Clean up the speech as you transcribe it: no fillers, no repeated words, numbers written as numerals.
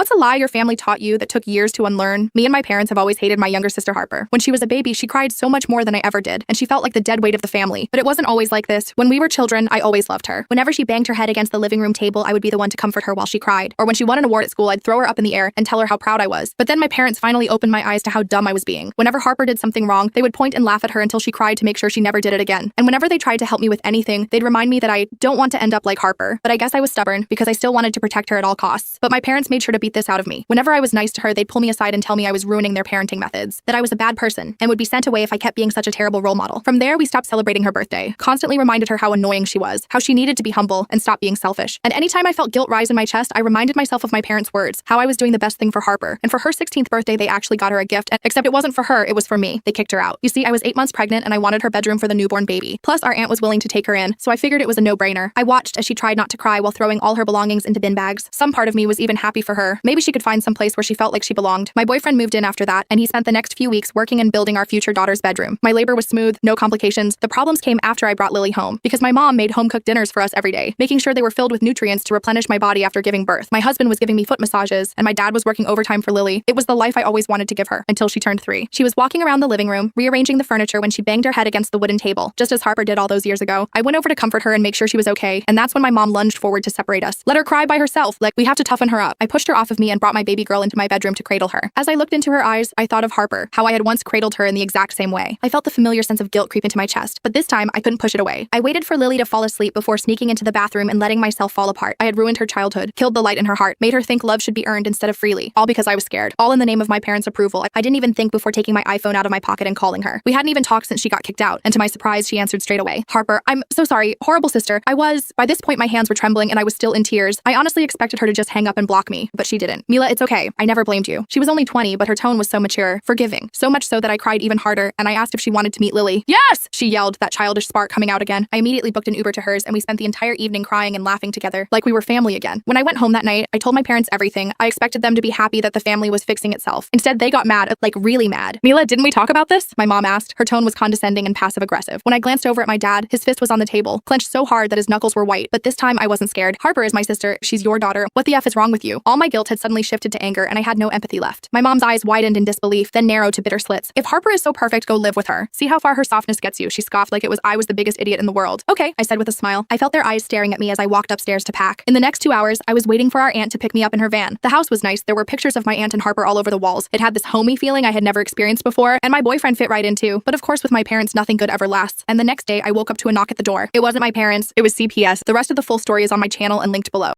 What's a lie your family taught you that took years to unlearn? Me and my parents have always hated my younger sister Harper. When she was a baby, she cried so much more than I ever did, and she felt like the dead weight of the family. But it wasn't always like this. When we were children, I always loved her. Whenever she banged her head against the living room table, I would be the one to comfort her while she cried. Or when she won an award at school, I'd throw her up in the air and tell her how proud I was. But then my parents finally opened my eyes to how dumb I was being. Whenever Harper did something wrong, they would point and laugh at her until she cried to make sure she never did it again. And whenever they tried to help me with anything, they'd remind me that I don't want to end up like Harper. But I guess I was stubborn because I still wanted to protect her at all costs. But my parents made sure to beat this out of me. Whenever I was nice to her, they'd pull me aside and tell me I was ruining their parenting methods, that I was a bad person, and would be sent away if I kept being such a terrible role model. From there, we stopped celebrating her birthday, constantly reminded her how annoying she was, how she needed to be humble and stop being selfish. And anytime I felt guilt rise in my chest, I reminded myself of my parents' words, how I was doing the best thing for Harper. And for her 16th birthday, they actually got her a gift, except it wasn't for her, it was for me. They kicked her out. You see, I was 8 months pregnant and I wanted her bedroom for the newborn baby. Plus, our aunt was willing to take her in, so I figured it was a no-brainer. I watched as she tried not to cry while throwing all her belongings into bin bags. Some part of me was even happy for her. Maybe she could find some place where she felt like she belonged. My boyfriend moved in after that, and he spent the next few weeks working and building our future daughter's bedroom. My labor was smooth, no complications. The problems came after I brought Lily home, because my mom made home-cooked dinners for us every day, making sure they were filled with nutrients to replenish my body after giving birth. My husband was giving me foot massages, and my dad was working overtime for Lily. It was the life I always wanted to give her, until she turned 3. She was walking around the living room, rearranging the furniture when she banged her head against the wooden table, just as Harper did all those years ago. I went over to comfort her and make sure she was okay, and that's when my mom lunged forward to separate us. Let her cry by herself, like, we have to toughen her up. I pushed her off of me and brought my baby girl into my bedroom to cradle her. As I looked into her eyes, I thought of Harper, how I had once cradled her in the exact same way. I felt the familiar sense of guilt creep into my chest, but this time I couldn't push it away. I waited for Lily to fall asleep before sneaking into the bathroom and letting myself fall apart. I had ruined her childhood, killed the light in her heart, made her think love should be earned instead of freely, all because I was scared. All in the name of my parents' approval. I didn't even think before taking my iPhone out of my pocket and calling her. We hadn't even talked since she got kicked out, and to my surprise, she answered straight away. Harper, I'm so sorry. Horrible sister. By this point my hands were trembling and I was still in tears. I honestly expected her to just hang up and block me, but she didn't. Mila, it's okay. I never blamed you. She was only 20, but her tone was so mature, forgiving, so much so that I cried even harder, and I asked if she wanted to meet Lily. Yes! She yelled, that childish spark coming out again. I immediately booked an Uber to hers, and we spent the entire evening crying and laughing together, like we were family again. When I went home that night, I told my parents everything. I expected them to be happy that the family was fixing itself. Instead, they got mad, like really mad. Mila, didn't we talk about this? My mom asked. Her tone was condescending and passive-aggressive. When I glanced over at my dad, his fist was on the table, clenched so hard that his knuckles were white, but this time I wasn't scared. Harper is my sister. She's your daughter. What the F is wrong with you? All my guilt had suddenly shifted to anger, and I had no empathy left. My mom's eyes widened in disbelief, then narrowed to bitter slits. If Harper is so perfect, go live with her. See how far her softness gets you, she scoffed like I was the biggest idiot in the world. Okay, I said with a smile. I felt their eyes staring at me as I walked upstairs to pack. In the next 2 hours, I was waiting for our aunt to pick me up in her van. The house was nice. There were pictures of my aunt and Harper all over the walls. It had this homey feeling I had never experienced before, and my boyfriend fit right in too. But of course, with my parents, nothing good ever lasts. And the next day, I woke up to a knock at the door. It wasn't my parents, it was CPS. The rest of the full story is on my channel and linked below.